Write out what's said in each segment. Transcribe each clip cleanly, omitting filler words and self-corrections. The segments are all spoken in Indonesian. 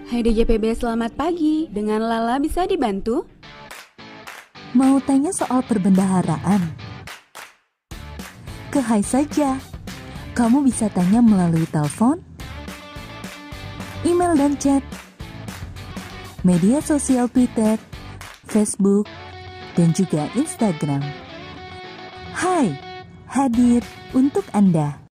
Hai DJPB, selamat pagi. Dengan Lala bisa dibantu? Mau tanya soal perbendaharaan? Ke Hai saja. Kamu bisa tanya melalui telepon, email dan chat, media sosial Twitter, Facebook, dan juga Instagram. Hai, hadir untuk Anda.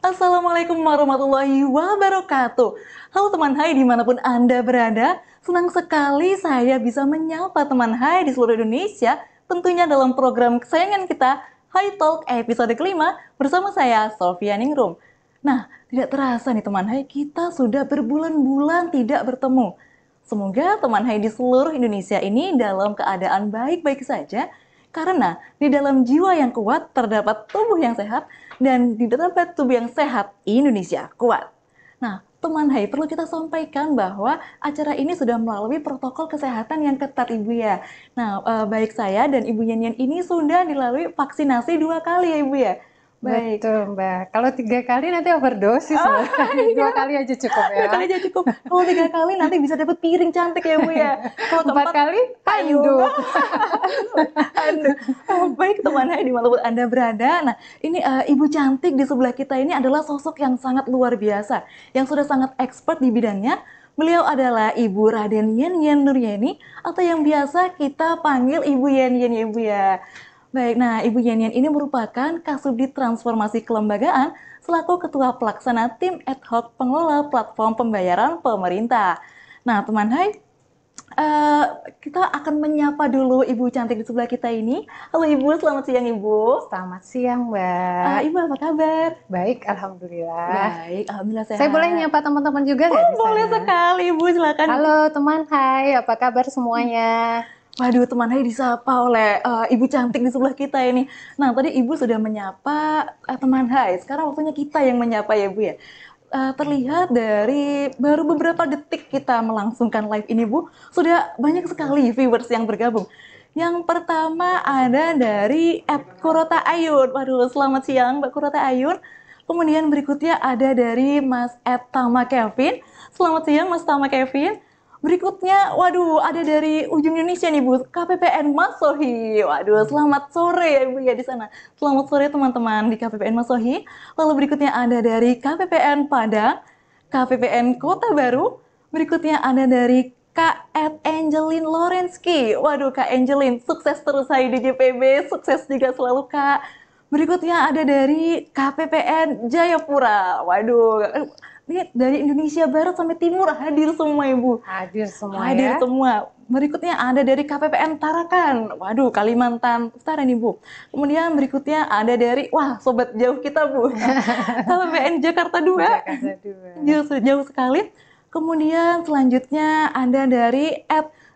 Assalamualaikum warahmatullahi wabarakatuh. Halo teman Hai dimanapun Anda berada. Senang sekali saya bisa menyapa teman Hai di seluruh Indonesia. Tentunya dalam program kesayangan kita, Hai Talk episode kelima bersama saya, Sofia Ningrum. Nah, tidak terasa nih teman Hai, kita sudah berbulan-bulan tidak bertemu. Semoga teman Hai di seluruh Indonesia ini dalam keadaan baik-baik saja. Karena di dalam jiwa yang kuat terdapat tubuh yang sehat, dan di terdapat tubuh yang sehat, Indonesia kuat. Nah, teman Hai, perlu kita sampaikan bahwa acara ini sudah melalui protokol kesehatan yang ketat, Ibu ya. Nah, baik saya dan Ibu Yen ini sudah dilalui vaksinasi 2 kali ya, Ibu ya. Baik. Betul Mbak, kalau 3 kali nanti overdosis Mbak. Iya. 2 kali aja cukup ya. 2 kali aja cukup. Kalau 3 kali nanti bisa dapat piring cantik ya Bu ya. Kalau 4 kali handuk. Handuk. Baik teman Hai dimanapun Anda berada. Nah ini Ibu cantik di sebelah kita ini adalah sosok yang sangat luar biasa. Yang sudah sangat expert di bidangnya. Beliau adalah Ibu Raden Yen Nuryeni atau yang biasa kita panggil Ibu Yen ya Bu ya. Baik, nah Ibu Yen ini merupakan Kasubdit Transformasi Kelembagaan selaku Ketua Pelaksana Tim Ad Hoc Pengelola Platform Pembayaran Pemerintah. Nah, teman Hai, kita akan menyapa dulu Ibu cantik di sebelah kita ini. Halo Ibu, selamat siang Ibu. Selamat siang Mbak. Ibu apa kabar? Baik, alhamdulillah. Baik, alhamdulillah sehat. Saya boleh nyapa teman-teman juga nggak di sana? Boleh sekali Ibu, silakan. Halo teman Hai, apa kabar semuanya? Waduh, teman Hai disapa oleh Ibu cantik di sebelah kita ini. Nah, tadi Ibu sudah menyapa teman Hai. Sekarang waktunya kita yang menyapa ya, Bu ya. Terlihat dari baru beberapa detik kita melangsungkan live ini, Bu, sudah banyak sekali viewers yang bergabung. Yang pertama ada dari @Kurota Ayun. Waduh, selamat siang Mbak Kurota Ayun. Kemudian berikutnya ada dari Mas Tama Kevin. Selamat siang Mas Tama Kevin. Berikutnya, waduh, ada dari ujung Indonesia nih Bu, KPPN Masohi. Waduh, selamat sore ya Bu ya di sana. Selamat sore teman-teman di KPPN Masohi. Lalu berikutnya ada dari KPPN Padang, KPPN Kota Baru. Berikutnya ada dari Kak Angelin Lorensky. Waduh, Kak Angelin, sukses terus Hai di JPB, sukses juga selalu Kak. Berikutnya ada dari KPPN Jayapura. Waduh, ini dari Indonesia Barat sampai Timur hadir semua Ibu. Hadir semua Hadir ya. semua. Berikutnya ada dari KPPN Tarakan. Waduh, Kalimantan Utara nih Bu. Kemudian berikutnya ada dari, wah sobat jauh kita Bu. KPPN Jakarta 2. Jakarta 2. Jauh sekali. Kemudian selanjutnya ada dari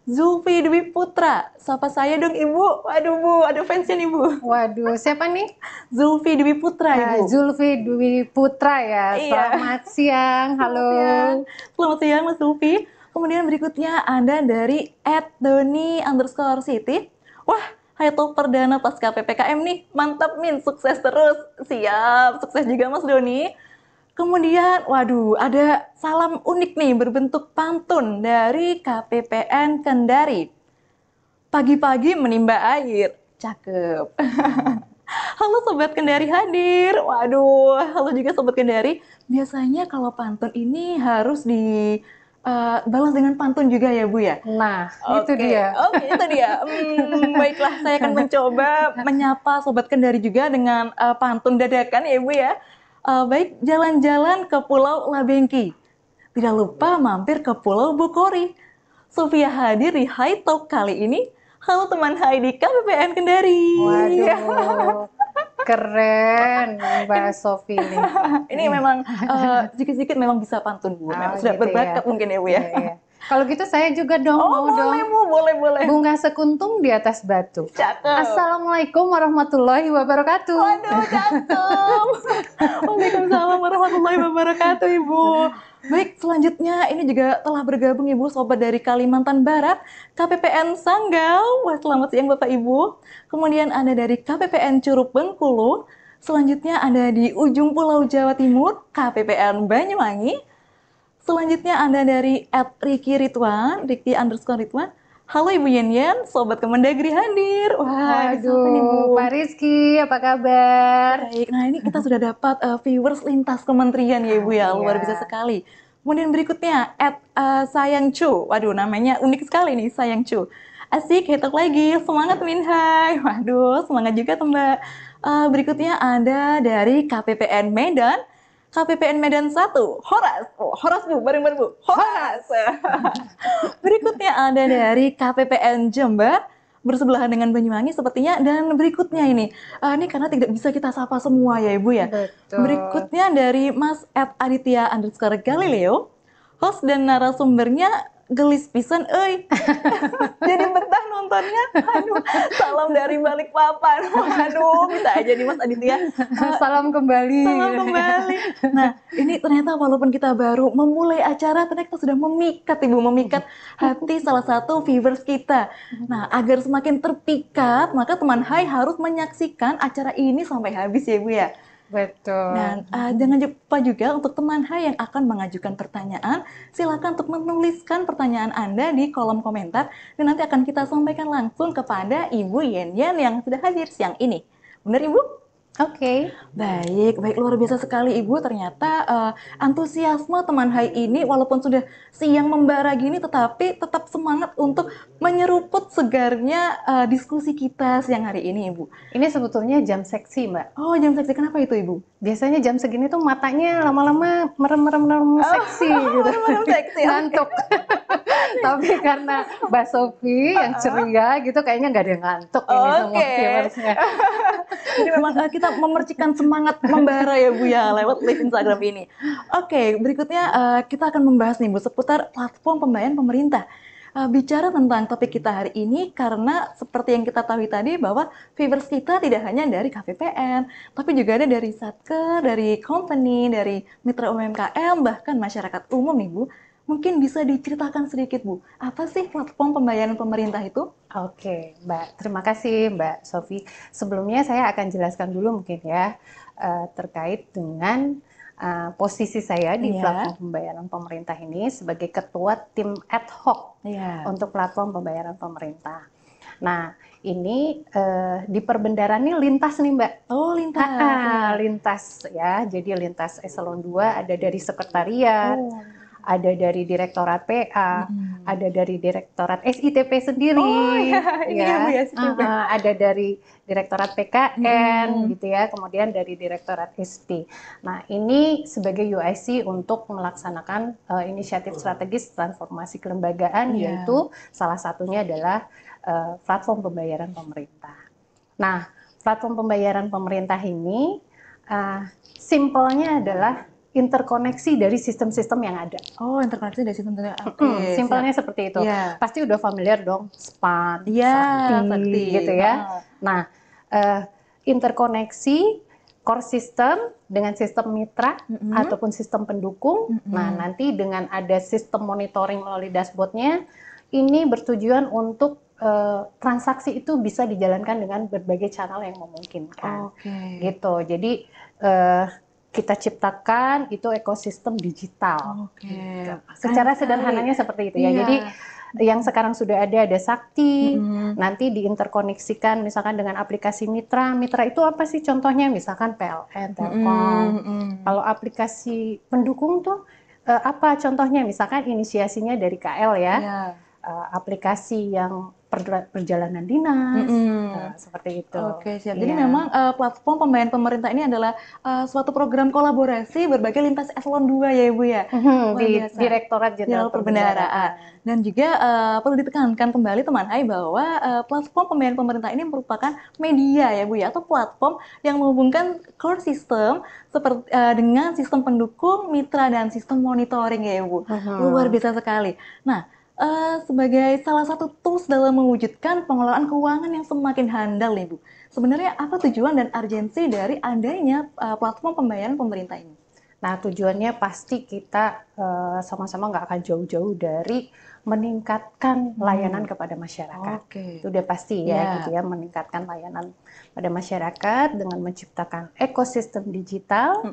Zulfi Dwi Putra. Sapa saya dong Ibu. Waduh Bu, ada fansnya nih Bu. Waduh, siapa nih? Zulfi Dwi Putra Ibu. Zulfi Dwi Putra ya. Iya. Selamat siang. Halo. Selamat siang Mas Zulfi. Kemudian berikutnya ada dari @doni_city. Wah, Hai top perdana pasca PPKM nih, mantap Min, sukses terus. Siap, sukses juga Mas Doni. Kemudian, waduh, ada salam unik nih berbentuk pantun dari KPPN Kendari. Pagi-pagi menimba air, cakep. Halo Sobat Kendari hadir. Waduh, halo juga Sobat Kendari. Biasanya kalau pantun ini harus dibalas dengan pantun juga ya Bu ya? Nah, itu Oke, dia. oke itu dia. Baiklah, saya akan mencoba menyapa Sobat Kendari juga dengan pantun dadakan ya Bu ya. Baik, jalan-jalan ke Pulau Labengki. Tidak lupa mampir ke Pulau Bukori. Sofia hadir di High Talk kali ini. Halo teman Hai di KPPN Kendari. Waduh, keren Mbak Sofi ini. Ini memang sedikit-sedikit memang bisa pantun Bu. Memang sudah gitu berbakat ya. mungkin ya Bu ya. Iya, iya. Kalau gitu saya juga dong, Oh mau boleh dong. Bu, boleh. Bunga sekuntum di atas batu. Cakep. Assalamualaikum warahmatullahi wabarakatuh. Waduh, cakep. Waalaikumsalam warahmatullahi wabarakatuh, Ibu. Baik, selanjutnya ini juga telah bergabung Ibu Sobat dari Kalimantan Barat, KPPN Sanggau. Wah, selamat siang Bapak Ibu. Kemudian ada dari KPPN Curug Bengkulu. Selanjutnya ada di ujung Pulau Jawa Timur, KPPN Banyuwangi. Selanjutnya ada dari @Riki_Ridwan, Riki_Ridwan. Halo Ibu Yen, Sobat Kemendagri hadir. Wah, ini siapa nih, Bu? Waduh, Pak Rizky, apa kabar? Baik, nah ini kita sudah dapat viewers lintas kementerian ya Ibu ya, luar Iya. biasa sekali. Kemudian berikutnya, Sayang Cu. Waduh, namanya unik sekali nih, Sayang Cu. Asik, hitung lagi, semangat Minhai. Waduh, semangat juga tuh Mbak. Berikutnya ada dari KPPN Medan. KPPN Medan 1, Horas. Oh, Horas Bu, bareng-bareng Bu. Horas. Berikutnya ada dari KPPN Jember, bersebelahan dengan Banyuwangi sepertinya. Dan berikutnya ini karena tidak bisa kita sapa semua ya Ibu ya. Betul. Berikutnya dari Mas Aditya_Galileo, host dan narasumbernya gelis pisan, euy. Jadi betah nontonnya. Aduh, salam dari Balikpapan. Waduh, bisa aja nih Mas Aditya. Salam kembali. Salam kembali. Nah, ini ternyata walaupun kita baru memulai acara, ternyata kita sudah memikat Ibu, memikat hati salah satu viewers kita. Nah, agar semakin terpikat, maka teman Hai harus menyaksikan acara ini sampai habis ya Ibu ya. Betul. Dan jangan lupa juga untuk teman Hai yang akan mengajukan pertanyaan, silakan untuk menuliskan pertanyaan Anda di kolom komentar dan nanti akan kita sampaikan langsung kepada Ibu Yen yang sudah hadir siang ini. Benar Ibu? Oke. Baik, luar biasa sekali Ibu. Ternyata antusiasme teman Hai ini walaupun sudah siang membara gini tetapi tetap semangat untuk menyeruput segarnya diskusi kita siang hari ini Ibu. Ini sebetulnya jam seksi, Mbak. Oh, jam seksi, kenapa itu Ibu? Biasanya jam segini tuh matanya lama-lama merem-merem seksi gitu. Merem-merem seksi, oke. Ngantuk. Tapi karena Mbak Sofi yang ceria gitu kayaknya nggak ada yang ngantuk ini semua Oke. viewersnya. Jadi memang kita memercikan semangat membara ya Bu ya lewat live Instagram ini. Oke, berikutnya kita akan membahas nih Bu seputar platform pembayaran pemerintah. Bicara tentang topik kita hari ini karena seperti yang kita tahu tadi bahwa viewers kita tidak hanya dari KPPN, tapi juga ada dari Satker, dari company, dari mitra UMKM, bahkan masyarakat umum nih Bu. Mungkin bisa diceritakan sedikit Bu, apa sih platform pembayaran pemerintah itu? Oke, Mbak. Terima kasih Mbak Sofi. Sebelumnya saya akan jelaskan dulu mungkin ya terkait dengan posisi saya di Iya. platform pembayaran pemerintah ini sebagai ketua tim ad hoc Iya. untuk platform pembayaran pemerintah. Nah, ini di perbendaharaan ini lintas nih Mbak. Oh, lintas. Lintas ya. Jadi lintas eselon 2 ada dari sekretariat, Oh. ada dari Direktorat PA, ada dari Direktorat SITP sendiri, Oh, ya, ini ya, Bu, ya, SITP. ada dari Direktorat PKN, gitu ya, kemudian dari Direktorat SP. Nah, ini sebagai UIC untuk melaksanakan inisiatif strategis transformasi kelembagaan, Iya. yaitu salah satunya adalah platform pembayaran pemerintah. Nah, platform pembayaran pemerintah ini simpelnya adalah interkoneksi dari sistem-sistem yang ada. Oh, interkoneksi dari sistem Oke, Simpelnya seperti itu. Iya. Pasti udah familiar dong, SPAN, Iya, Sakti, Sakti. gitu ya. Ah. Nah, interkoneksi core system dengan sistem mitra ataupun sistem pendukung. Nah, nanti dengan ada sistem monitoring melalui dashboardnya, ini bertujuan untuk transaksi itu bisa dijalankan dengan berbagai channel yang memungkinkan. Gitu. Jadi kita ciptakan itu ekosistem digital. Gitu. Secara sederhananya seperti itu ya. Jadi yang sekarang sudah ada Sakti, nanti diinterkoneksikan misalkan dengan aplikasi Mitra. Mitra itu apa sih contohnya? Misalkan PLN, Telkom. Kalau aplikasi pendukung tuh apa contohnya? Misalkan inisiasinya dari KL ya. Aplikasi yang perjalanan dinas, seperti itu. Oke, siap. Jadi memang platform pembayaran pemerintah ini adalah suatu program kolaborasi berbagai lintas eselon 2 ya Ibu ya? Di Direktorat Jenderal Perbendaharaan. Dan juga perlu ditekankan kembali teman Hai bahwa platform pembayaran pemerintah ini merupakan media ya Bu ya, atau platform yang menghubungkan core system seperti dengan sistem pendukung, mitra, dan sistem monitoring ya Bu. Luar biasa sekali. Nah, sebagai salah satu tools dalam mewujudkan pengelolaan keuangan yang semakin handal nih Bu. Sebenarnya apa tujuan dan urgensi dari adanya platform pembayaran pemerintah ini? Nah, tujuannya pasti kita sama-sama nggak akan jauh-jauh dari meningkatkan layanan kepada masyarakat. Itu udah pasti ya, gitu ya, meningkatkan layanan pada masyarakat dengan menciptakan ekosistem digital.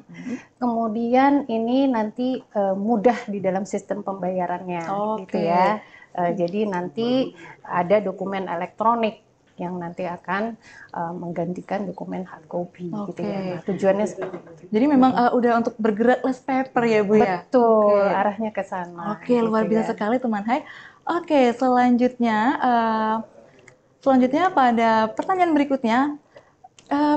Kemudian ini nanti mudah di dalam sistem pembayarannya, gitu ya. Jadi nanti ada dokumen elektronik yang nanti akan menggantikan dokumen hard copy, gitu ya. Nah, tujuannya seperti itu. Jadi memang udah untuk bergerak less paper ya Bu ya? Betul, arahnya ke sana. Oke, luar biasa sekali teman Hai. Oke, selanjutnya pada pertanyaan berikutnya,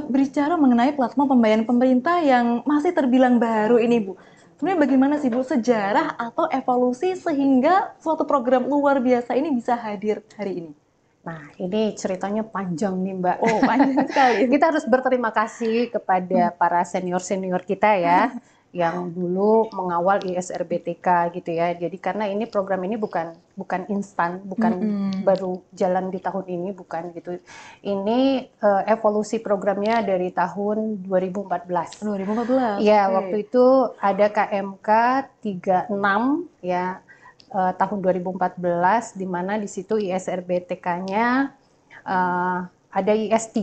berbicara mengenai platform pembayaran pemerintah yang masih terbilang baru ini Bu. Sebenarnya bagaimana sih Bu sejarah atau evolusi sehingga suatu program luar biasa ini bisa hadir hari ini? Nah, ini ceritanya panjang nih Mbak. Oh, panjang sekali. Kita harus berterima kasih kepada para senior-senior kita ya, yang dulu mengawal ISRBTK gitu ya. Jadi karena ini program ini bukan instan, bukan baru jalan di tahun ini, bukan gitu. Ini evolusi programnya dari tahun 2014. 2014. Ya, waktu itu ada KMK 36 ya. Tahun 2014 di mana di situ ISRBTK-nya ada IS3.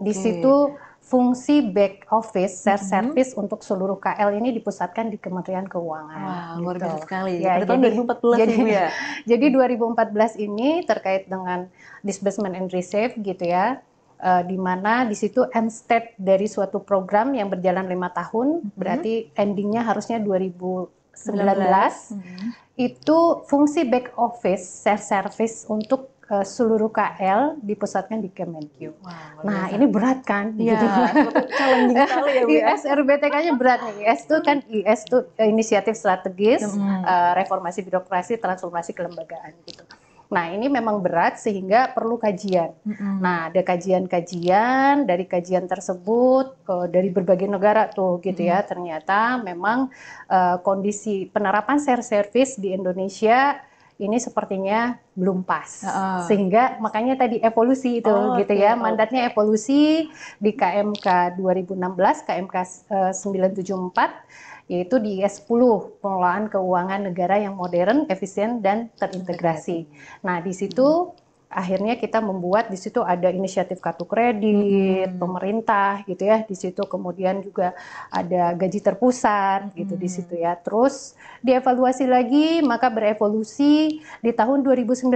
Di situ fungsi back office share service untuk seluruh KL ini dipusatkan di Kementerian Keuangan. Wah, luar biasa sekali. Ya, pada tahun 2014 Ibu ya. Jadi 2014 ini terkait dengan disbursement and receive gitu ya. Di mana di situ end state dari suatu program yang berjalan 5 tahun, berarti endingnya harusnya 2019. Itu fungsi back office share service untuk seluruh KL dipusatkan di Kemenkeu. Nah, ini berat kan? Iya, challenging sekali ya Bu ya. ISRBTK-nya berat nih. IS itu inisiatif strategis, reformasi birokrasi, transformasi kelembagaan gitu. Nah, ini memang berat sehingga perlu kajian. Nah, ada kajian-kajian, dari kajian tersebut dari berbagai negara tuh gitu ya. Ternyata memang kondisi penerapan share service di Indonesia ini sepertinya belum pas. Sehingga makanya tadi evolusi itu gitu ya. Mandatnya evolusi di KMK 2016, KMK 974 yaitu di IS10, pengelolaan keuangan negara yang modern, efisien, dan terintegrasi. Nah, di situ akhirnya kita membuat, di situ ada inisiatif kartu kredit, pemerintah gitu ya, di situ kemudian juga ada gaji terpusat gitu di situ ya. Terus dievaluasi lagi, maka berevolusi di tahun 2019.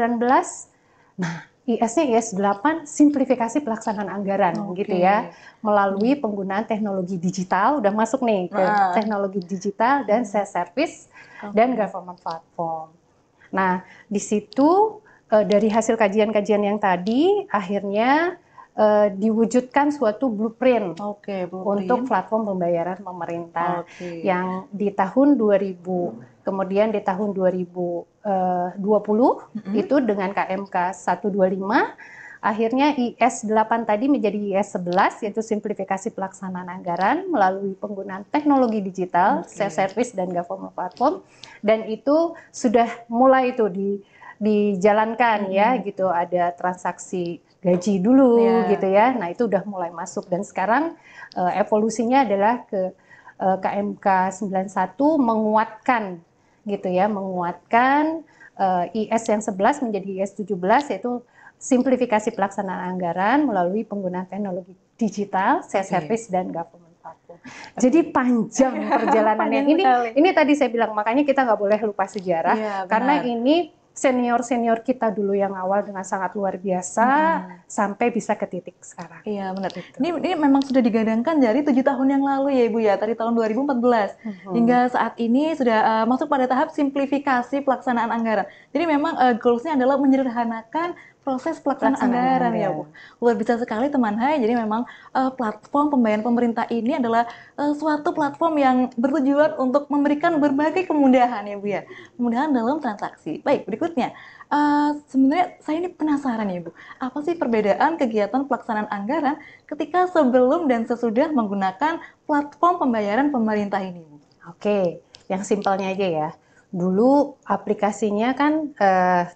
Nah, IS-nya IS8 simplifikasi pelaksanaan anggaran gitu ya, melalui penggunaan teknologi digital, udah masuk nih ke teknologi digital dan share service dan government platform. Nah, di situ dari hasil kajian-kajian yang tadi akhirnya diwujudkan suatu blueprint untuk platform pembayaran pemerintah yang di tahun 2000, kemudian di tahun 2020 itu dengan KMK 125 akhirnya IS8 tadi menjadi IS11 yaitu simplifikasi pelaksanaan anggaran melalui penggunaan teknologi digital, share service dan government platform, dan itu sudah mulai itu dijalankan ya gitu, ada transaksi gaji dulu gitu ya. Nah, itu udah mulai masuk dan sekarang evolusinya adalah ke KMK 91 menguatkan gitu ya, menguatkan IS yang 11 menjadi IS 17, yaitu simplifikasi pelaksanaan anggaran melalui penggunaan teknologi digital, self-service, dan government platform. Jadi panjang perjalanannya. Panjang sekali. Ini tadi saya bilang, makanya kita nggak boleh lupa sejarah, Iya, karena benar. ini senior-senior kita dulu yang awal dengan sangat luar biasa, sampai bisa ke titik sekarang. Iya, benar. Gitu. Ini memang sudah digadangkan dari 7 tahun yang lalu ya Ibu ya, dari tahun 2014. Hingga saat ini sudah masuk pada tahap simplifikasi pelaksanaan anggaran. Jadi memang goals-nya adalah menyederhanakan proses pelaksanaan anggaran ya Bu. Luar biasa sekali teman Hai. Jadi memang platform pembayaran pemerintah ini adalah suatu platform yang bertujuan untuk memberikan berbagai kemudahan ya Bu ya. Kemudahan dalam transaksi. Baik, berikutnya. Sebenarnya saya ini penasaran ya Bu, apa sih perbedaan kegiatan pelaksanaan anggaran ketika sebelum dan sesudah menggunakan platform pembayaran pemerintah ini Bu? Oke, yang simpelnya aja ya. Dulu aplikasinya kan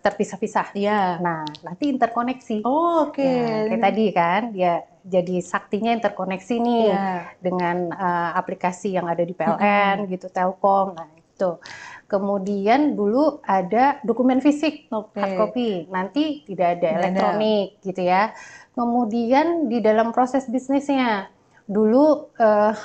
terpisah-pisah. Iya. Nah, nanti interkoneksi. Oh, oke. Ya, kayak tadi kan, dia jadi saktinya interkoneksi nih Iya. dengan aplikasi yang ada di PLN gitu, Telkom. Nah, itu. Kemudian dulu ada dokumen fisik, Oke. hard copy. Nanti tidak ada Tidak ada. elektronik gitu ya. Kemudian di dalam proses bisnisnya, dulu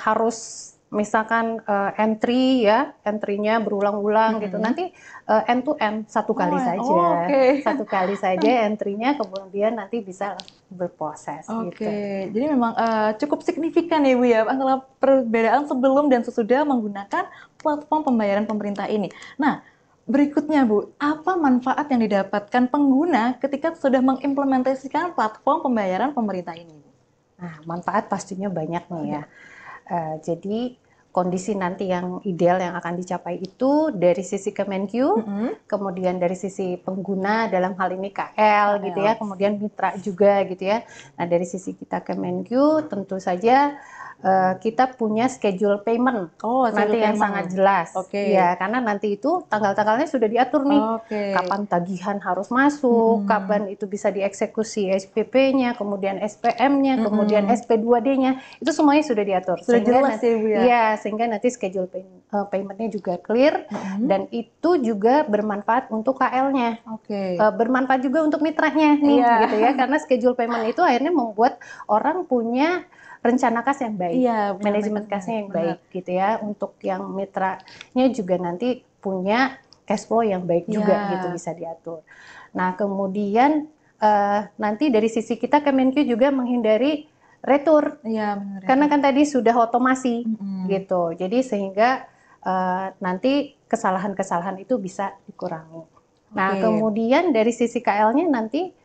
harus misalkan entry ya, entry-nya berulang-ulang gitu. Nanti end to end satu kali saja. oke. Satu kali saja entry-nya, kemudian nanti bisa berproses gitu. Oke, jadi memang cukup signifikan ya Bu ya antara perbedaan sebelum dan sesudah menggunakan platform pembayaran pemerintah ini. Nah, berikutnya Bu, apa manfaat yang didapatkan pengguna ketika sudah mengimplementasikan platform pembayaran pemerintah ini Bu? Nah, manfaat pastinya banyak nih ya. Jadi kondisi nanti yang ideal yang akan dicapai itu dari sisi Kemenq, kemudian dari sisi pengguna dalam hal ini KL gitu ya, kemudian mitra juga gitu ya. Nah, dari sisi kita Kemenq tentu saja kita punya schedule payment nanti yang sangat jelas. Ya, karena nanti itu tanggal-tanggalnya sudah diatur nih. Kapan tagihan harus masuk, kapan itu bisa dieksekusi SPP-nya, kemudian SPM-nya, kemudian SP2D-nya, itu semuanya sudah diatur. Sudah jelas ya Bu ya? Iya, sehingga nanti schedule payment-nya juga clear, dan itu juga bermanfaat untuk KL-nya. Bermanfaat juga untuk mitranya nih, gitu ya, karena schedule payment itu akhirnya membuat orang punya rencana kas yang baik, manajemen kasnya yang baik gitu ya. Untuk yang mitranya juga nanti punya cash flow yang baik juga gitu, bisa diatur. Nah, kemudian nanti dari sisi kita Kemenq juga menghindari retur, karena kan tadi sudah otomasi gitu. Jadi sehingga nanti kesalahan-kesalahan itu bisa dikurangi. Nah, kemudian dari sisi KL-nya nanti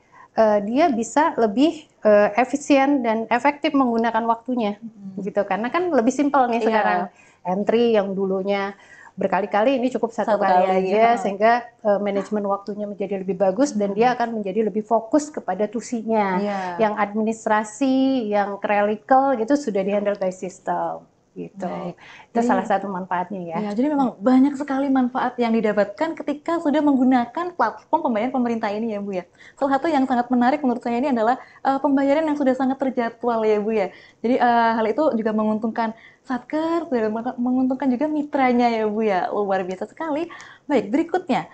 dia bisa lebih efisien dan efektif menggunakan waktunya gitu, karena kan lebih simpel nih sekarang. Entry yang dulunya berkali-kali ini cukup satu kali aja, sehingga manajemen waktunya menjadi lebih bagus, dan dia akan menjadi lebih fokus kepada tusinya. Yang administrasi, yang clerical gitu sudah dihandle by system gitu. Itu salah satu manfaatnya ya. Jadi memang banyak sekali manfaat yang didapatkan ketika sudah menggunakan platform pembayaran pemerintah ini ya Bu ya. Salah satu yang sangat menarik menurut saya ini adalah pembayaran yang sudah sangat terjadwal ya Bu ya. Jadi hal itu juga menguntungkan Satker, menguntungkan juga mitranya ya Bu ya. Luar biasa sekali. Baik, berikutnya.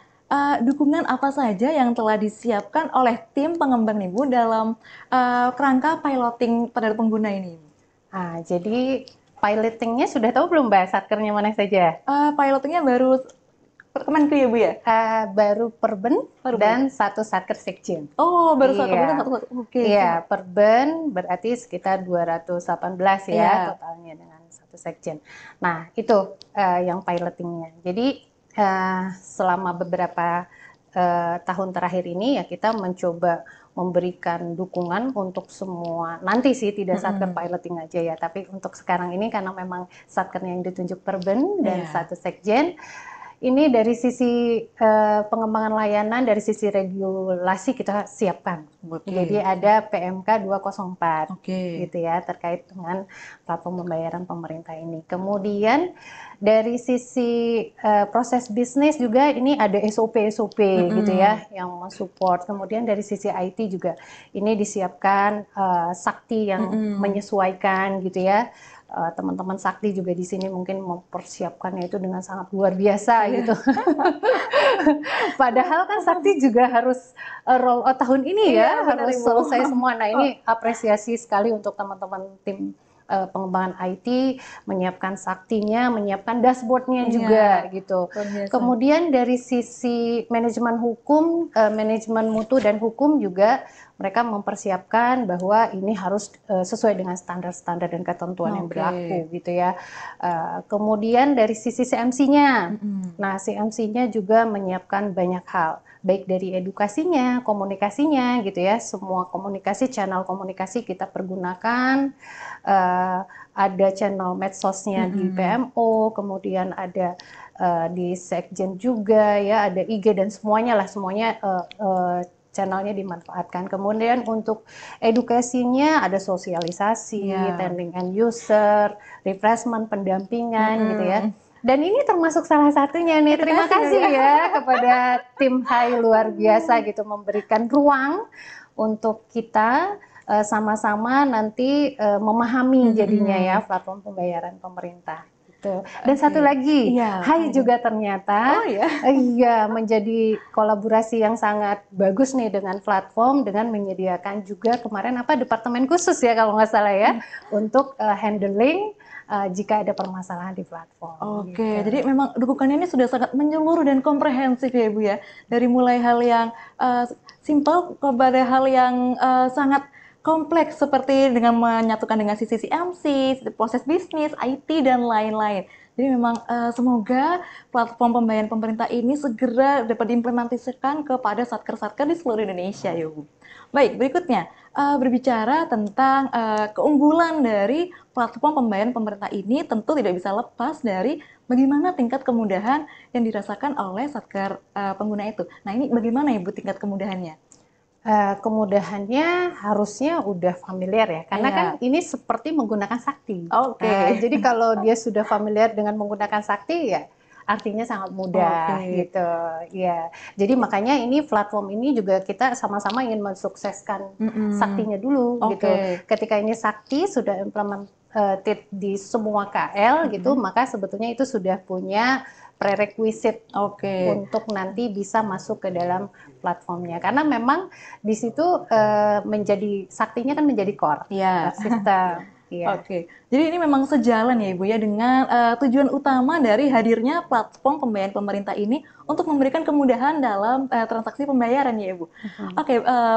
Dukungan apa saja yang telah disiapkan oleh tim pengembang nih Bu dalam kerangka piloting pada pengguna ini? Jadi pilotingnya sudah tahu belum Mbak, satkernya mana saja? Pilotingnya baru Kemenq ya Bu ya? Baru Perben dan satu satker sekjen. Oh, baru satu dan satu. Iya, Perben berarti sekitar 218 ya totalnya dengan satu sekjen. Nah, itu yang pilotingnya. Jadi selama beberapa tahun terakhir ini ya kita mencoba memberikan dukungan untuk semua, nanti sih tidak satker piloting aja ya, tapi untuk sekarang ini karena memang satkernya yang ditunjuk Perben dan satu sekjen. Ini dari sisi pengembangan layanan, dari sisi regulasi kita siapkan. Jadi ada PMK 204 gitu ya, terkait dengan platform pembayaran pemerintah ini. Kemudian dari sisi proses bisnis juga ini ada SOP gitu ya yang mensupport. Kemudian dari sisi IT juga ini disiapkan sakti yang menyesuaikan gitu ya. teman-teman Sakti juga di sini mungkin mempersiapkannya itu dengan sangat luar biasa gitu. Padahal kan Sakti juga harus roll out tahun ini ya, benar, harus Ibu. selesai semua. Nah ini apresiasi sekali untuk teman-teman tim pengembangan IT, menyiapkan Saktinya, menyiapkan dashboardnya juga gitu. Luar biasa. Kemudian dari sisi manajemen hukum, manajemen mutu dan hukum juga mereka mempersiapkan bahwa ini harus sesuai dengan standar-standar dan ketentuan yang berlaku gitu ya. Kemudian dari sisi CMC-nya, nah CMC-nya juga menyiapkan banyak hal, baik dari edukasinya, komunikasinya gitu ya. Semua komunikasi, channel komunikasi kita pergunakan. Ada channel medsosnya di PMO, kemudian ada di Sekjen juga ya, ada IG dan semuanya lah, semuanya channelnya dimanfaatkan. Kemudian untuk edukasinya ada sosialisasi, training end user, refreshment, pendampingan gitu ya. Dan ini termasuk salah satunya nih. Terima kasih ya kepada tim HAI luar biasa gitu, memberikan ruang untuk kita sama-sama nanti memahami jadinya ya platform pembayaran pemerintah. Dan satu lagi, HAI juga ternyata iya menjadi kolaborasi yang sangat bagus nih dengan platform, dengan menyediakan juga kemarin departemen khusus ya kalau nggak salah ya untuk handling jika ada permasalahan di platform. Oke, jadi memang dukungannya ini sudah sangat menyeluruh dan komprehensif ya Ibu ya, dari mulai hal yang simpel kepada hal yang sangat kompleks seperti dengan menyatukan dengan sisi CMC, proses bisnis, IT dan lain-lain. Jadi memang semoga platform pembayaran pemerintah ini segera dapat diimplementasikan kepada satker-satker di seluruh Indonesia ya Bu. Baik, berikutnya berbicara tentang keunggulan dari platform pembayaran pemerintah ini tentu tidak bisa lepas dari bagaimana tingkat kemudahan yang dirasakan oleh satker pengguna itu. Nah ini bagaimana Ibu tingkat kemudahannya? Kemudahannya harusnya udah familiar ya, karena kan ini seperti menggunakan Sakti. Jadi kalau dia sudah familiar dengan menggunakan Sakti ya artinya sangat mudah gitu ya. Jadi makanya ini platform ini juga kita sama-sama ingin mensukseskan Saktinya dulu gitu. Ketika ini Sakti sudah implemented di semua KL gitu, maka sebetulnya itu sudah punya prerequisite untuk nanti bisa masuk ke dalam platformnya, karena memang di situ menjadi Saktinya kan menjadi core sistem. Jadi ini memang sejalan ya Ibu ya dengan tujuan utama dari hadirnya platform pembayaran pemerintah ini untuk memberikan kemudahan dalam transaksi pembayaran ya Ibu.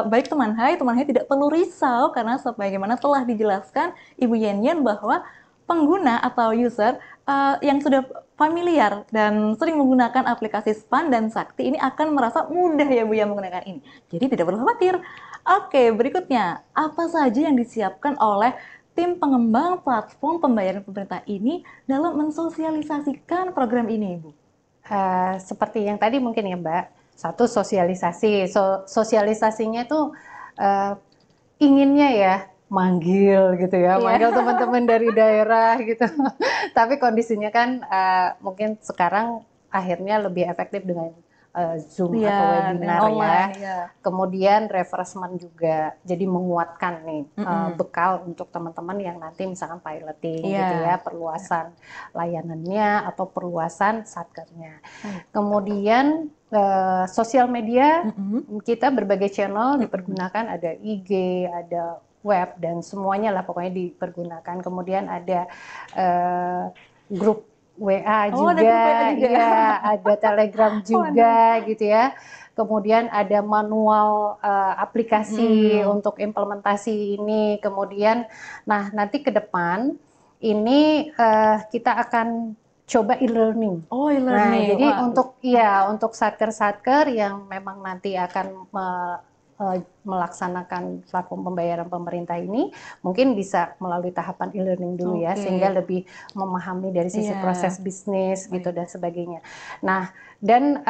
Baik teman HAI tidak perlu risau karena sebagaimana telah dijelaskan Ibu Yen bahwa pengguna atau user yang sudah familiar dan sering menggunakan aplikasi SPAN dan Sakti ini akan merasa mudah ya Bu ya menggunakan ini. Jadi tidak perlu khawatir. Berikutnya, apa saja yang disiapkan oleh tim pengembang platform pembayaran pemerintah ini dalam mensosialisasikan program ini, Ibu? Seperti yang tadi mungkin ya Mbak, satu sosialisasi. Sosialisasinya tuh inginnya ya manggil gitu ya, manggil teman-teman dari daerah gitu. Tapi kondisinya kan mungkin sekarang akhirnya lebih efektif dengan Zoom atau webinar online, Kemudian refreshment juga, jadi menguatkan nih bekal untuk teman-teman yang nanti misalkan piloting gitu ya, perluasan layanannya atau perluasan satkernya. Kemudian sosial media kita berbagai channel dipergunakan, ada IG, ada web dan semuanya lah pokoknya dipergunakan. Kemudian ada grup WA juga, ada Telegram juga gitu ya. Kemudian ada manual aplikasi untuk implementasi ini. Kemudian, nah nanti ke depan ini kita akan coba e-learning. Nah, jadi untuk satker-satker yang memang nanti akan melaksanakan platform pembayaran pemerintah ini mungkin bisa melalui tahapan e-learning dulu ya, sehingga lebih memahami dari sisi proses bisnis gitu dan sebagainya. Nah, dan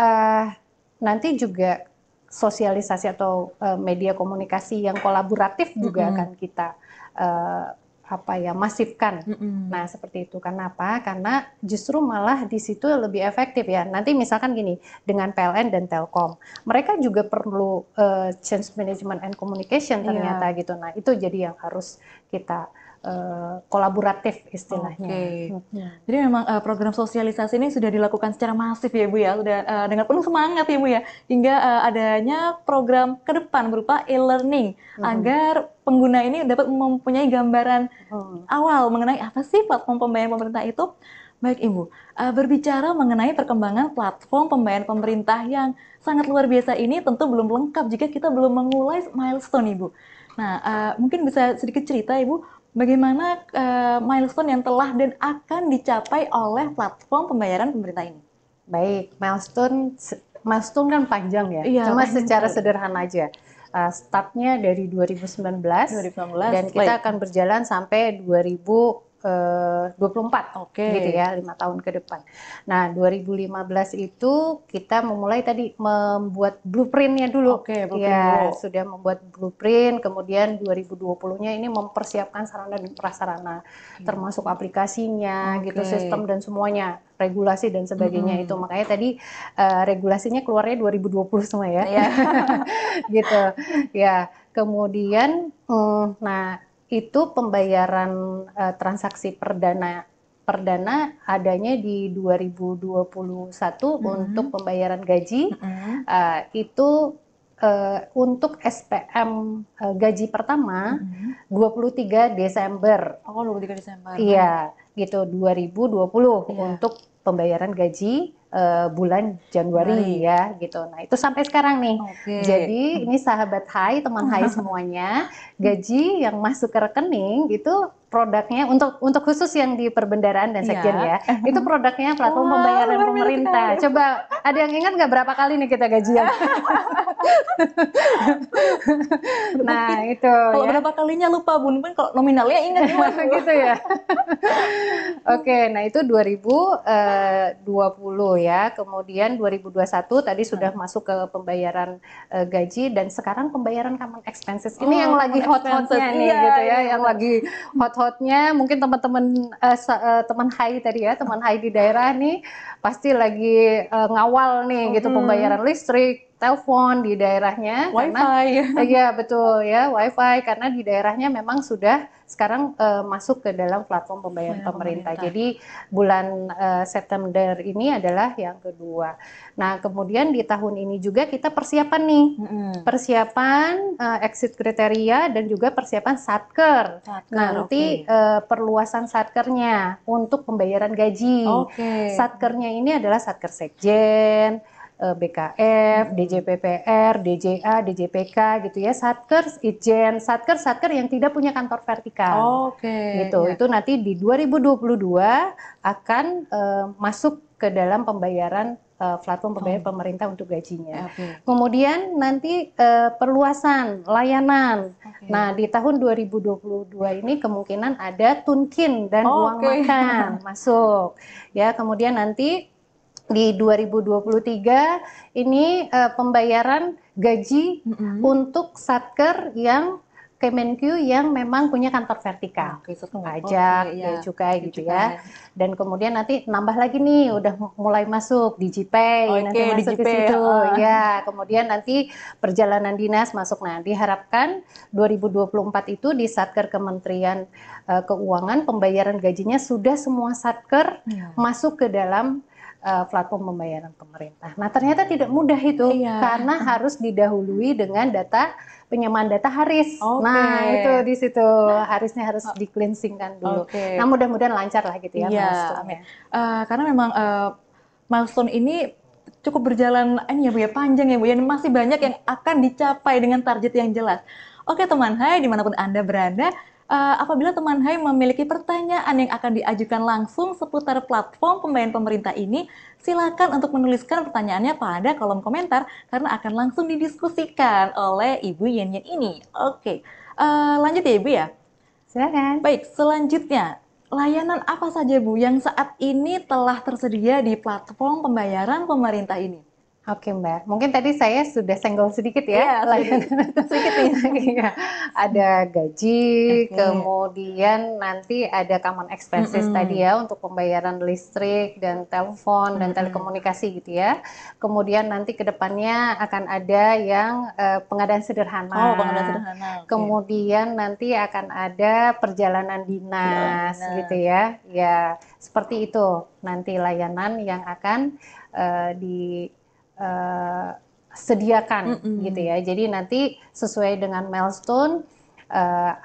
nanti juga sosialisasi atau media komunikasi yang kolaboratif juga akan kita masifkan. Nah, seperti itu. Kenapa? Karena justru malah di situ lebih efektif ya. Nanti misalkan gini, dengan PLN dan Telkom, mereka juga perlu change management and communication ternyata gitu. Nah, itu jadi yang harus kita kolaboratif istilahnya. Oke. Mhm. Jadi memang program sosialisasi ini sudah dilakukan secara masif ya Bu ya, sudah dengan penuh semangat ya Bu ya, hingga adanya program ke depan berupa e-learning agar pengguna ini dapat mempunyai gambaran awal mengenai apa sih platform pembayaran pemerintah itu. Baik Ibu, berbicara mengenai perkembangan platform pembayaran pemerintah yang sangat luar biasa ini tentu belum lengkap jika kita belum mengulas milestone Ibu. Nah, mungkin bisa sedikit cerita Ibu, bagaimana milestone yang telah dan akan dicapai oleh platform pembayaran pemerintah ini? Baik, milestone kan panjang ya. Iya, Cuma panjang secara sekali. sederhana aja. Startnya dari 2019 2019, dan kita baik. akan berjalan sampai 2024 Oke. gitu ya, 5 tahun ke depan. Nah, 2015 itu kita memulai tadi membuat blueprintnya dulu. Oke, blueprint Ya, dulu. sudah membuat blueprint, kemudian 2020-nya ini mempersiapkan sarana dan prasarana, termasuk aplikasinya, gitu, Oke. sistem dan semuanya, regulasi dan sebagainya itu. Makanya tadi regulasinya keluarnya 2020 semua ya. Iya. Gitu. Ya, kemudian nah itu pembayaran transaksi perdana adanya di 2021 untuk pembayaran gaji. Itu untuk SPM gaji pertama 23 Desember. Oh, 23 Desember. Iya, gitu 2020 Iya. untuk pembayaran gaji bulan Januari ya gitu. Nah, itu sampai sekarang nih. Oke. Jadi ini sahabat Hai, teman Hai semuanya, gaji yang masuk ke rekening itu produknya untuk khusus yang di perbendaraan dan sekjen Iya. ya. Itu produknya platform Wah, pembayaran luar biasa pemerintah. sekali. Coba ada yang ingat nggak berapa kali nih kita gajian? Nah, itu Kalau ya. berapa kalinya lupa Bu, mungkin kalau nominalnya ingat gimana Bu? Gitu ya. Oke, nah itu 2020 ya. Kemudian 2021 tadi sudah masuk ke pembayaran gaji dan sekarang pembayaran common expenses. Ini yang lagi common hot-hotnya expenses. nih Iya, gitu ya, iya, yang benar. lagi hot-hotnya. Mungkin teman-teman teman Hai tadi ya, teman Hai di daerah nih pasti lagi ngawal nih gitu pembayaran listrik, telepon di daerahnya. Wifi. Iya betul ya, wifi karena di daerahnya memang sudah sekarang masuk ke dalam platform pembayaran pemerintah. Jadi bulan September ini adalah yang kedua. Nah kemudian di tahun ini juga kita persiapan nih, persiapan exit kriteria dan juga persiapan satker. Nanti perluasan satkernya untuk pembayaran gaji. Oke. Satkernya ini adalah satker sekjen, BKF, DJPPR, DJA, DJPK gitu ya, Satker, Itjen, Satker yang tidak punya kantor vertikal. Oke. Gitu. Ya. Itu nanti di 2022 akan masuk ke dalam pembayaran platform pembayaran pemerintah untuk gajinya. Kemudian nanti perluasan layanan. Nah, di tahun 2022 ini kemungkinan ada tunkin dan uang makan masuk. Ya, kemudian nanti di 2023 ini pembayaran gaji untuk satker yang Kemenq yang memang punya kantor vertikal, pajak, bea cukai gitu ya. Dan kemudian nanti nambah lagi nih, udah mulai masuk DigiPay, nanti masuk ke situ. Ya, kemudian nanti perjalanan dinas masuk. Nah, diharapkan 2024 itu di Satker Kementerian Keuangan pembayaran gajinya sudah semua satker masuk ke dalam platform pembayaran pemerintah. Nah, ternyata tidak mudah itu karena harus didahului dengan penyamaan data HARIS. Nah, itu di situ HARISnya harus di-cleansingkan dulu. Nah, mudah-mudahan lancar lah gitu ya. Amin. Karena memang milestone ini cukup berjalan ini ya Bu ya, panjang ya Bu ya, masih banyak yang akan dicapai dengan target yang jelas. Oke teman Hai, dimanapun Anda berada, apabila teman Hai memiliki pertanyaan yang akan diajukan langsung seputar platform pembayaran pemerintah ini, silakan untuk menuliskan pertanyaannya pada kolom komentar karena akan langsung didiskusikan oleh Ibu Yen ini. Oke, lanjut ya Ibu ya. Silakan. Baik, selanjutnya layanan apa saja Bu yang saat ini telah tersedia di platform pembayaran pemerintah ini? Oke Mbak, mungkin tadi saya sudah senggol sedikit Iya, ya, sedikit nih. Iya, ada gaji, Oke. kemudian nanti ada common expenses tadi ya untuk pembayaran listrik dan telepon dan telekomunikasi gitu ya. Kemudian nanti ke depannya akan ada yang pengadaan sederhana. Oh, pengadaan sederhana. Oke. Kemudian nanti akan ada perjalanan dinas gitu ya. Ya, seperti itu nanti layanan yang akan disediakan gitu ya. Jadi nanti sesuai dengan milestone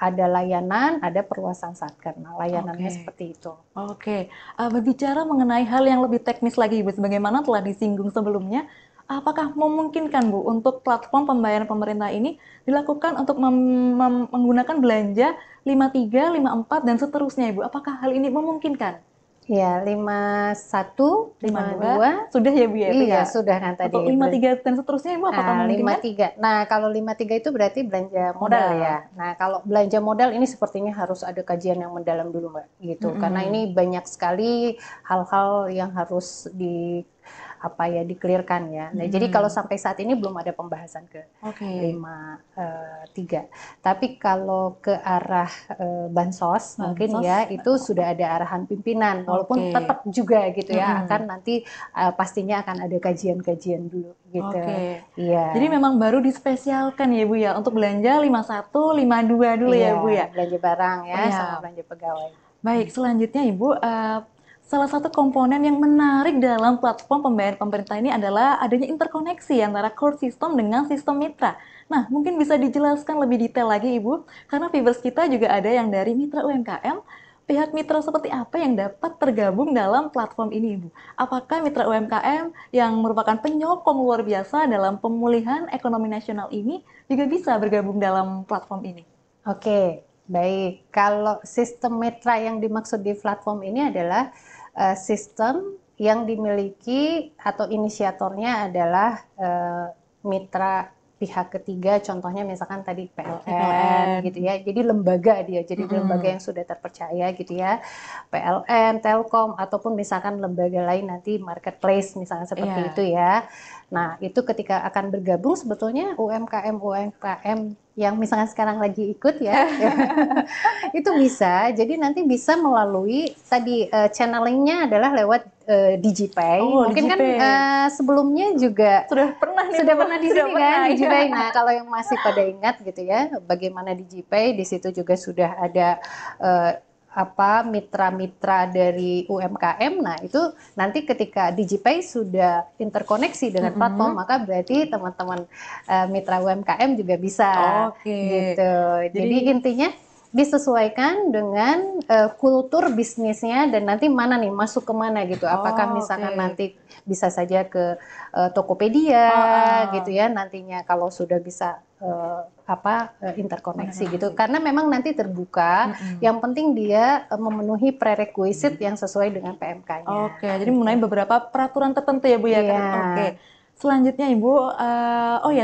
ada layanan, ada perluasan satker. Nah, layanannya seperti itu. Oke, berbicara mengenai hal yang lebih teknis lagi, Bu, sebagaimana telah disinggung sebelumnya, apakah memungkinkan, Bu, untuk platform pembayaran pemerintah ini dilakukan untuk menggunakan belanja 53, 54, dan seterusnya, Ibu? Apakah hal ini memungkinkan? Ya, 51, 52 sudah ya Bu ya? Itu iya, ya? sudah kan tadi. Untuk 53 dan seterusnya Ibu apakah memungkinkan? 53. Nah, kalau 53 itu berarti belanja modal ya. Nah, kalau belanja modal ini sepertinya harus ada kajian yang mendalam dulu Mbak, gitu. Karena ini banyak sekali hal-hal yang harus di-clearkan ya. Nah, jadi kalau sampai saat ini belum ada pembahasan ke 53. Tapi kalau ke arah bansos mungkin ya itu sudah ada arahan pimpinan, walaupun tetap juga gitu ya akan nanti pastinya akan ada kajian-kajian dulu gitu. Iya. Jadi memang baru dispesialkan ya Bu ya untuk belanja 51, 52 dulu ya Bu ya. Belanja barang ya sama belanja pegawai. Baik, selanjutnya Ibu, salah satu komponen yang menarik dalam platform pembayaran pemerintah ini adalah adanya interkoneksi antara core system dengan sistem mitra. Nah, mungkin bisa dijelaskan lebih detail lagi Ibu, karena viewers kita juga ada yang dari mitra UMKM. Pihak mitra seperti apa yang dapat tergabung dalam platform ini, Ibu? Apakah mitra UMKM yang merupakan penyokong luar biasa dalam pemulihan ekonomi nasional ini juga bisa bergabung dalam platform ini? Oke, baik. Kalau sistem mitra yang dimaksud di platform ini adalah sistem yang dimiliki atau inisiatornya adalah mitra pihak ketiga, contohnya misalkan tadi PLN gitu ya. Jadi lembaga dia, jadi lembaga yang sudah terpercaya gitu ya. PLN, Telkom ataupun misalkan lembaga lain nanti marketplace misalnya seperti itu ya. Nah, itu ketika akan bergabung sebetulnya UMKM yang misalkan sekarang lagi ikut ya, itu bisa. Jadi nanti bisa melalui tadi channelingnya adalah lewat DigiPay. Mungkin kan sebelumnya juga sudah pernah di sini kan DigiPay. Nah, kalau yang masih pada ingat gitu ya, bagaimana DigiPay, di situ juga sudah ada mitra-mitra dari UMKM. Nah, itu nanti ketika DigiPay sudah interkoneksi dengan platform, maka berarti teman-teman mitra UMKM juga bisa gitu. Jadi intinya disesuaikan dengan kultur bisnisnya dan nanti mana nih masuk ke mana gitu. Apakah misalkan nanti bisa saja ke Tokopedia gitu ya nantinya kalau sudah bisa interkoneksi gitu. Karena memang nanti terbuka, yang penting dia memenuhi prerequisite yang sesuai dengan PMK-nya. Jadi mengenai beberapa peraturan tertentu ya Bu ya. Selanjutnya Ibu,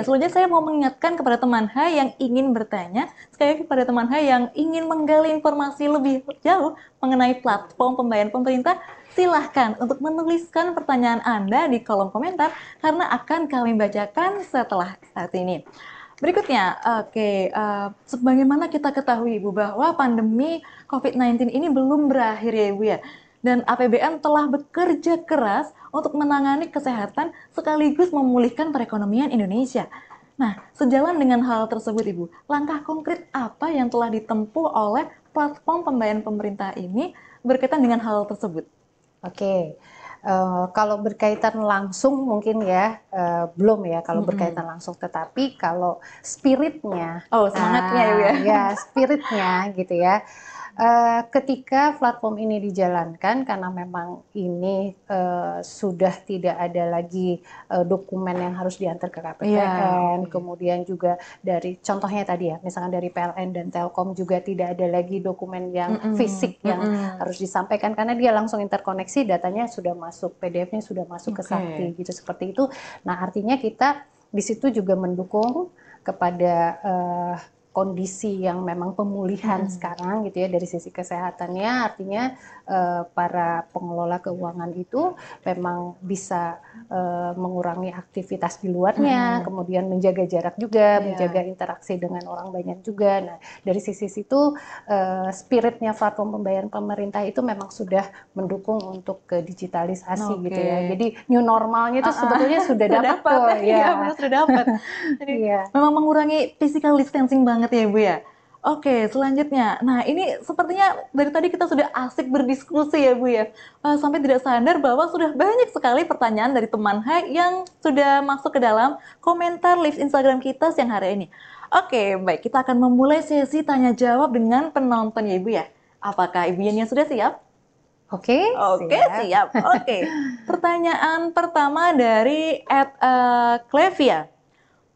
selanjutnya saya mau mengingatkan kepada teman Hai yang ingin bertanya, sekali lagi kepada teman Hai yang ingin menggali informasi lebih jauh mengenai platform pembayaran pemerintah, silahkan untuk menuliskan pertanyaan Anda di kolom komentar karena akan kami bacakan setelah saat ini. Berikutnya, sebagaimana kita ketahui Ibu bahwa pandemi COVID-19 ini belum berakhir ya Ibu ya. Dan APBN telah bekerja keras untuk menangani kesehatan sekaligus memulihkan perekonomian Indonesia. Nah, sejalan dengan hal tersebut Ibu, langkah konkret apa yang telah ditempuh oleh platform pembayaran pemerintah ini berkaitan dengan hal tersebut? Kalau berkaitan langsung mungkin ya belum ya kalau berkaitan langsung, tetapi kalau spiritnya, semangatnya ya spiritnya gitu ya. Ketika platform ini dijalankan karena memang ini sudah tidak ada lagi dokumen yang harus diantar ke KPPN, kemudian juga dari contohnya tadi ya, misalkan dari PLN dan Telkom juga tidak ada lagi dokumen yang fisik yang harus disampaikan karena dia langsung interkoneksi, datanya sudah masuk, PDF-nya sudah masuk ke Sakti gitu seperti itu. Nah, artinya kita di situ juga mendukung kepada kondisi yang memang pemulihan sekarang gitu ya dari sisi kesehatannya, artinya para pengelola keuangan itu memang bisa mengurangi aktivitas di luarnya, kemudian menjaga jarak juga, menjaga interaksi dengan orang banyak juga. Nah, dari sisi situ spiritnya platform pembayaran pemerintah itu memang sudah mendukung untuk ke digitalisasi gitu ya. Jadi new normalnya itu sebetulnya sudah dapat tuh. Iya, benar sudah dapat. Jadi memang mengurangi physical distancing banget ya Bu ya. Oke, selanjutnya. Nah, ini sepertinya dari tadi kita sudah asik berdiskusi ya Bu ya. Sampai tidak sadar bahwa sudah banyak sekali pertanyaan dari teman Hai yang sudah masuk ke dalam komentar live Instagram kita siang hari ini. Oke, baik. Kita akan memulai sesi tanya jawab dengan penonton ya Ibu ya. Apakah Ibu Yenia sudah siap? Oke, siap. Oke. Pertanyaan pertama dari @Clevia.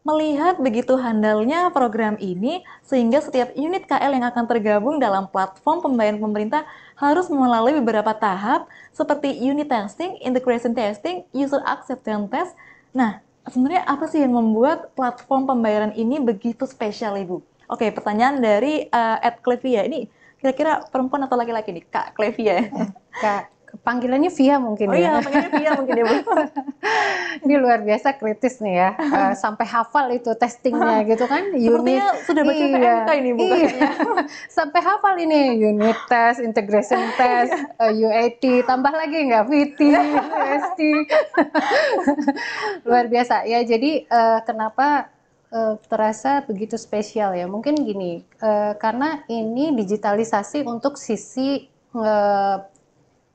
Melihat begitu handalnya program ini, sehingga setiap unit KL yang akan tergabung dalam platform pembayaran pemerintah harus melalui beberapa tahap, seperti unit testing, integration testing, user acceptance test. Nah, sebenarnya apa sih yang membuat platform pembayaran ini begitu spesial, Ibu? Oke, pertanyaan dari @Clevia. Ini kira-kira perempuan atau laki-laki nih, Kak Clevia? Kak, panggilannya Via mungkin ya. Oh iya, panggilannya Via mungkin ya Bu. Ini luar biasa kritis nih ya, sampai hafal itu testingnya gitu kan. Sepertinya sudah baca PMK ini Bu. Sampai hafal ini unit test, integration test, UAT, tambah lagi nggak VT, UST. Luar biasa ya. Jadi kenapa terasa begitu spesial ya? Mungkin gini, karena ini digitalisasi untuk sisi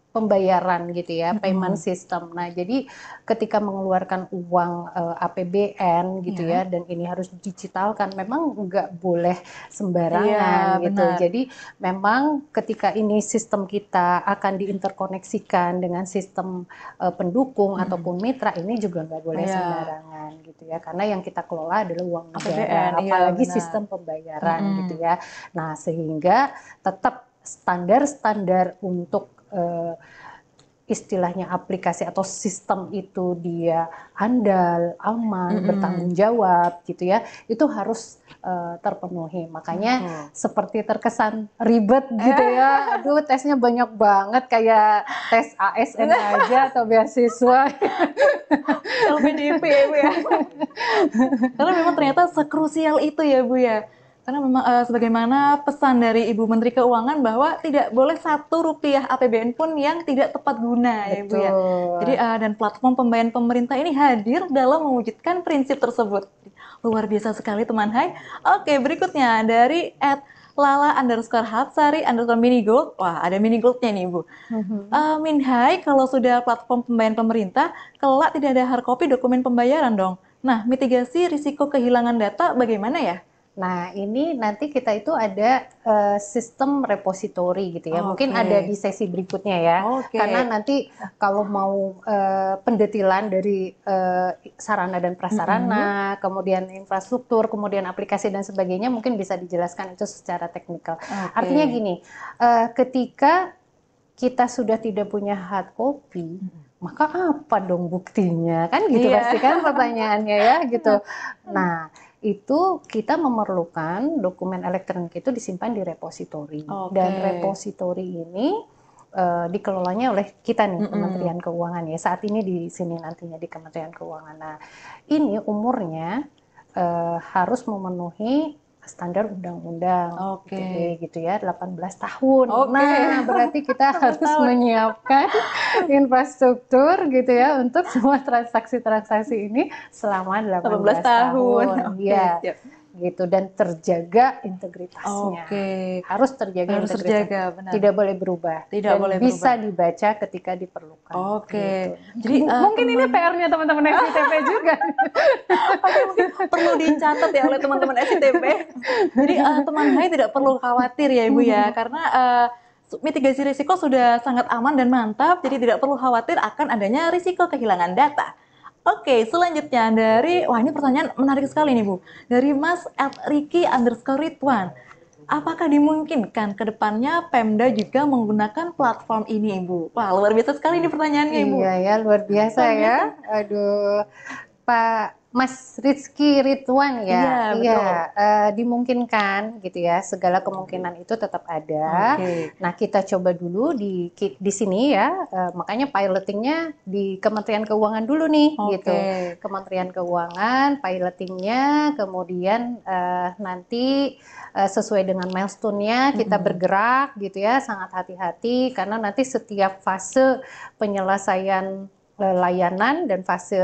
pembayaran gitu ya, payment system. Nah, jadi ketika mengeluarkan uang APBN gitu ya, dan ini harus digitalkan, memang nggak boleh sembarangan gitu. Benar. Jadi memang ketika ini sistem kita akan diinterkoneksikan dengan sistem pendukung ataupun mitra, ini juga nggak boleh sembarangan gitu ya, karena yang kita kelola adalah uang negara, apalagi sistem pembayaran gitu ya. Nah, sehingga tetap standar-standar untuk istilahnya aplikasi atau sistem itu dia handal, aman, bertanggung jawab gitu ya, itu harus terpenuhi. Makanya seperti terkesan ribet gitu ya, aduh tesnya banyak banget kayak tes ASN aja atau beasiswa. LPDP ya Bu ya. Karena memang ternyata sekrusial itu ya Bu ya. Karena memang sebagaimana pesan dari Ibu Menteri Keuangan bahwa tidak boleh Rp1 APBN pun yang tidak tepat guna ya Bu ya. Jadi dan platform pembayaran pemerintah ini hadir dalam mewujudkan prinsip tersebut. Luar biasa sekali teman Hai. Oke, berikutnya dari @lala_hapsari_minigold. Wah, ada minigoldnya nih Bu. Min Hai, kalau sudah platform pembayaran pemerintah, kelak tidak ada hard copy dokumen pembayaran dong. Nah, mitigasi risiko kehilangan data bagaimana ya? Nah, ini nanti kita itu ada sistem repository gitu ya. Mungkin ada di sesi berikutnya ya. Karena nanti kalau mau pendetilan dari sarana dan prasarana, kemudian infrastruktur, kemudian aplikasi dan sebagainya, mungkin bisa dijelaskan itu secara teknikal. Artinya gini, ketika kita sudah tidak punya hard copy, maka apa dong buktinya? Kan gitu pasti kan pertanyaannya ya gitu. Nah, itu kita memerlukan dokumen elektronik itu disimpan di repositori. Dan repositori ini dikelolanya oleh kita nih, Kementerian Keuangan ya. Saat ini di sini nantinya di Kementerian Keuangan. Nah, ini umurnya harus memenuhi standar undang-undang gitu ya, 18 tahun. Nah, berarti kita harus menyiapkan infrastruktur gitu ya untuk semua transaksi-transaksi ini selama 18 tahun. Ya, gitu, dan terjaga integritasnya. Harus terjaga integritasnya. Benar. Tidak boleh berubah. Dan bisa dibaca ketika diperlukan. Gitu. Jadi mungkin ini PR-nya teman-teman SITP juga. Mungkin perlu dicatat ya oleh teman-teman SITP. Jadi teman Hai tidak perlu khawatir ya Ibu ya, karena mitigasi risiko sudah sangat aman dan mantap, jadi tidak perlu khawatir akan adanya risiko kehilangan data. Oke, selanjutnya dari, wah ini pertanyaan menarik sekali nih Bu, dari Mas @Riki_Ridwan. Apakah dimungkinkan ke depannya Pemda juga menggunakan platform ini, Ibu? Wah, luar biasa sekali ini pertanyaannya, Ibu. Iya ya, luar biasa ya. Aduh, Pak Mas Rizky Ridwan ya, Iya, betul. dimungkinkan gitu ya, segala kemungkinan itu tetap ada. Oke. Nah, kita coba dulu di sini ya, makanya pilotingnya di Kementerian Keuangan dulu nih gitu. Oke. Kementerian Keuangan, pilotingnya, kemudian nanti sesuai dengan milestone-nya kita bergerak gitu ya, sangat hati-hati karena nanti setiap fase penyelesaian layanan dan fase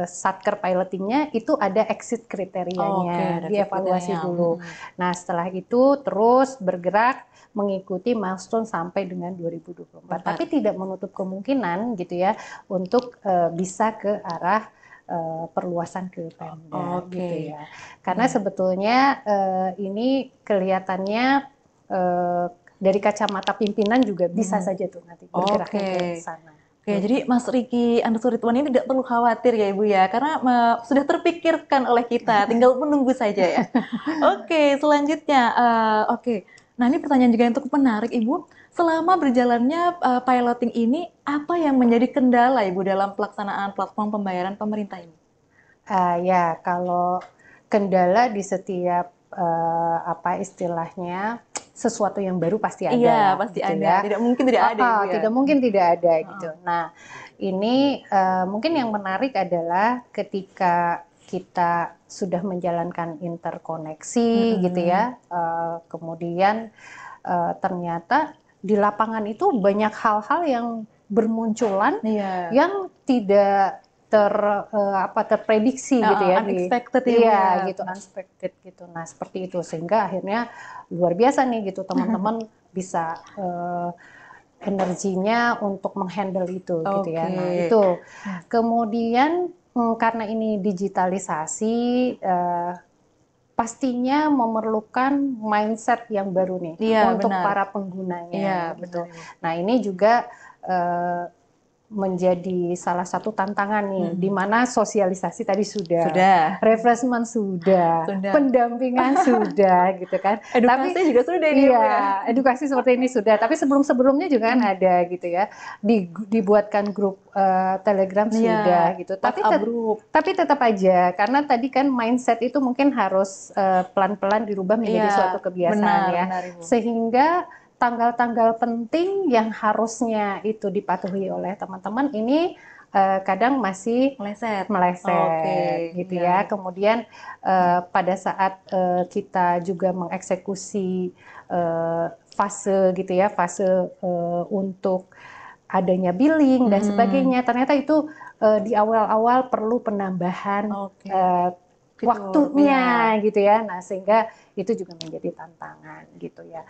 satker pilotingnya itu ada exit Oke, kriterianya, ada dievaluasi kriterianya. dulu. Nah, setelah itu terus bergerak mengikuti milestone sampai dengan 2024. Tapi tidak menutup kemungkinan gitu ya untuk bisa ke arah perluasan ke Pemda Oke. gitu ya. Karena sebetulnya ini kelihatannya dari kacamata pimpinan juga bisa saja tuh nanti bergeraknya ke Oke. sana. Oke, jadi Mas Riki Ridwan ini tidak perlu khawatir ya Ibu ya, karena sudah terpikirkan oleh kita, tinggal menunggu saja ya. Oke, selanjutnya, oke. Nah ini pertanyaan juga yang cukup menarik Ibu. Selama berjalannya piloting ini, apa yang menjadi kendala Ibu dalam pelaksanaan platform pembayaran pemerintah ini? Ya, kalau kendala di setiap apa istilahnya sesuatu yang baru pasti ada Iya, lah, pasti gitu ada. ya. Tidak mungkin tidak ada Ibu ya. Tidak mungkin tidak ada gitu. Nah, ini mungkin yang menarik adalah ketika kita sudah menjalankan interkoneksi gitu ya, kemudian ternyata di lapangan itu banyak hal-hal yang bermunculan Iya. yang tidak terprediksi gitu ya, Unexpected ya Bu iya ya. gitu, unexpected gitu. Nah seperti itu sehingga akhirnya luar biasa nih gitu teman-teman bisa energinya untuk menghandle itu gitu ya. Nah Oke. itu kemudian karena ini digitalisasi pastinya memerlukan mindset yang baru nih Iya, untuk benar. para penggunanya Iya, gitu. benar, Ibu. Nah ini juga menjadi salah satu tantangan nih, di mana sosialisasi tadi sudah, refreshment sudah, pendampingan sudah, gitu kan. Edukasi juga sudah ini iya, Bu ya. edukasi seperti ini sudah. Tapi sebelum-sebelumnya juga kan ada gitu ya, dibuatkan grup Telegram sudah gitu. Tapi tetap aja, karena tadi kan mindset itu mungkin harus pelan-pelan dirubah menjadi suatu kebiasaan ya, benar, Ibu. sehingga tanggal-tanggal penting yang harusnya itu dipatuhi oleh teman-teman ini kadang masih meleset gitu ya. Kemudian pada saat kita juga mengeksekusi fase gitu ya, fase untuk adanya billing dan sebagainya, ternyata itu di awal-awal perlu penambahan waktunya gitu ya. Nah, sehingga itu juga menjadi tantangan gitu ya.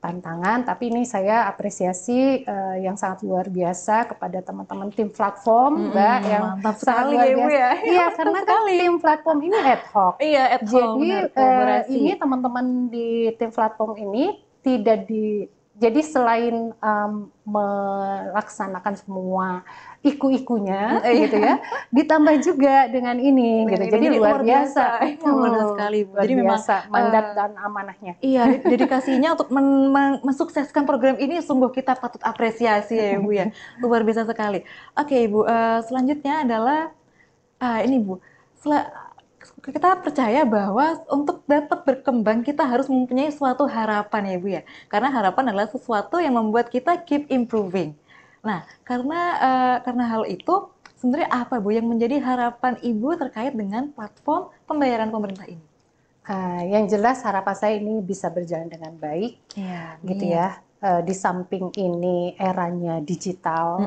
Tapi ini saya apresiasi yang sangat luar biasa kepada teman-teman tim platform, Mbak, yang sangat luar biasa. Ya. Iya, karena kan tim platform ini ad hoc. Iya, ad hoc. Jadi ini teman-teman di tim platform ini jadi selain melaksanakan semua iku-ikunya gitu ya, ditambah juga dengan ini gitu. Jadi luar biasa. Luar sekali, Bu. Jadi memang mandat dan amanahnya. Iya, dedikasinya untuk mensukseskan program ini sungguh kita patut apresiasi ya Bu ya. Luar biasa sekali. Oke Ibu, selanjutnya adalah ini Bu. Kita percaya bahwa untuk dapat berkembang kita harus mempunyai suatu harapan ya Bu ya. Karena harapan adalah sesuatu yang membuat kita keep improving. Nah, karena hal itu sebenarnya apa Bu yang menjadi harapan Ibu terkait dengan platform pembayaran pemerintah ini? Yang jelas harapan saya ini bisa berjalan dengan baik, gitu ya. Di samping ini eranya digital,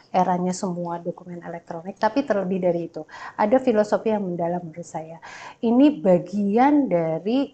eranya semua dokumen elektronik, tapi terlebih dari itu ada filosofi yang mendalam menurut saya. Ini bagian dari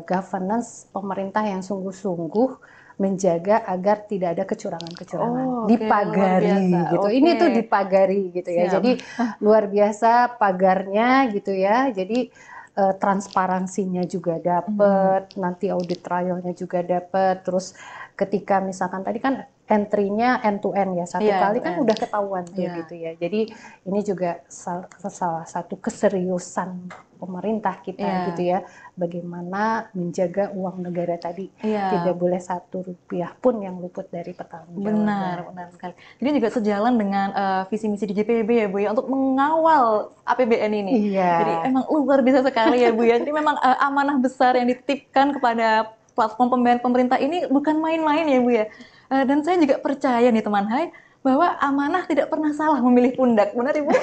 governance pemerintah yang sungguh-sungguh menjaga agar tidak ada kecurangan-kecurangan, dipagari gitu. Ini tuh dipagari gitu ya. Jadi luar biasa pagarnya gitu ya. Jadi transparansinya juga dapat, nanti audit trialnya juga dapat, terus ketika misalkan tadi kan entry-nya end to end ya, satu Iya, kali kan end. udah ketahuan tuh Iya. gitu ya. Jadi ini juga salah satu keseriusan pemerintah kita Iya. gitu ya, bagaimana menjaga uang negara tadi. Iya. Tidak boleh Rp1 pun yang luput dari Benar, pertanggungjawaban. benar sekali. Jadi juga sejalan dengan visi misi di JPB ya Bu ya untuk mengawal APBN ini. Iya. Jadi emang luar biasa sekali ya Bu ya. Jadi memang amanah besar yang dititipkan kepada platform pembayaran pemerintah ini bukan main-main ya Bu ya. Dan saya juga percaya nih teman Hai bahwa amanah tidak pernah salah memilih pundak. Benar Ibu?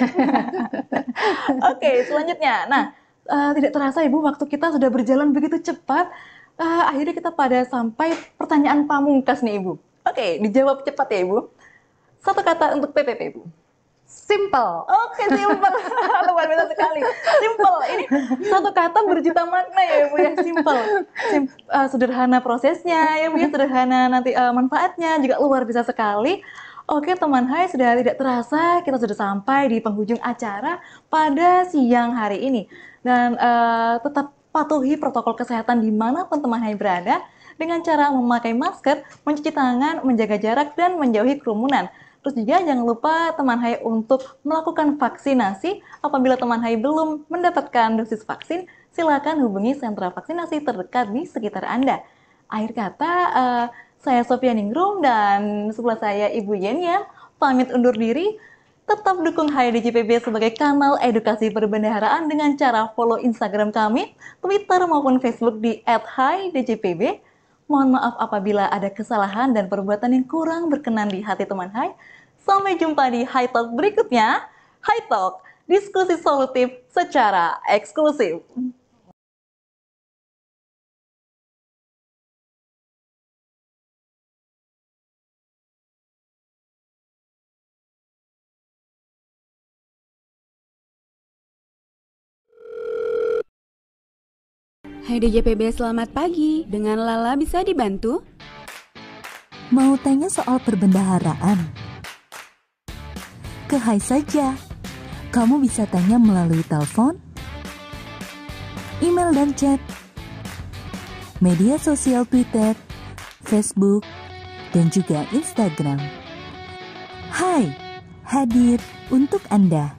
Oke, selanjutnya. Nah, tidak terasa Ibu waktu kita sudah berjalan begitu cepat. Akhirnya kita pada sampai pertanyaan pamungkas nih Ibu. Oke, dijawab cepat ya Ibu. Satu kata untuk PPP Ibu. Simple. Oke, simple. Luar biasa sekali. Simple. Ini satu kata berjuta makna ya Bu ya. Simple. Sederhana prosesnya ya Bu ya. Sederhana nanti manfaatnya juga luar biasa sekali. Oke teman Hai, sudah tidak terasa kita sudah sampai di penghujung acara pada siang hari ini. Dan tetap patuhi protokol kesehatan dimanapun teman Hai berada dengan cara memakai masker, mencuci tangan, menjaga jarak, dan menjauhi kerumunan. Terus juga jangan lupa teman Hai untuk melakukan vaksinasi. Apabila teman Hai belum mendapatkan dosis vaksin, silakan hubungi sentra vaksinasi terdekat di sekitar Anda. Akhir kata, saya Sofia Ningrum dan sebelah saya Ibu Yenia pamit undur diri. Tetap dukung Hai DJPB sebagai kanal edukasi perbendaharaan dengan cara follow Instagram kami, Twitter maupun Facebook di @HaiDJPB. Mohon maaf apabila ada kesalahan dan perbuatan yang kurang berkenan di hati teman Hai. Sampai jumpa di Hai Talk berikutnya. Hai Talk, diskusi solutif secara eksklusif. Hai DJPB, selamat pagi. Dengan Lala bisa dibantu? Mau tanya soal perbendaharaan? Ke Hai saja. Kamu bisa tanya melalui telepon, email dan chat, media sosial Twitter, Facebook, dan juga Instagram. Hai, hadir untuk Anda.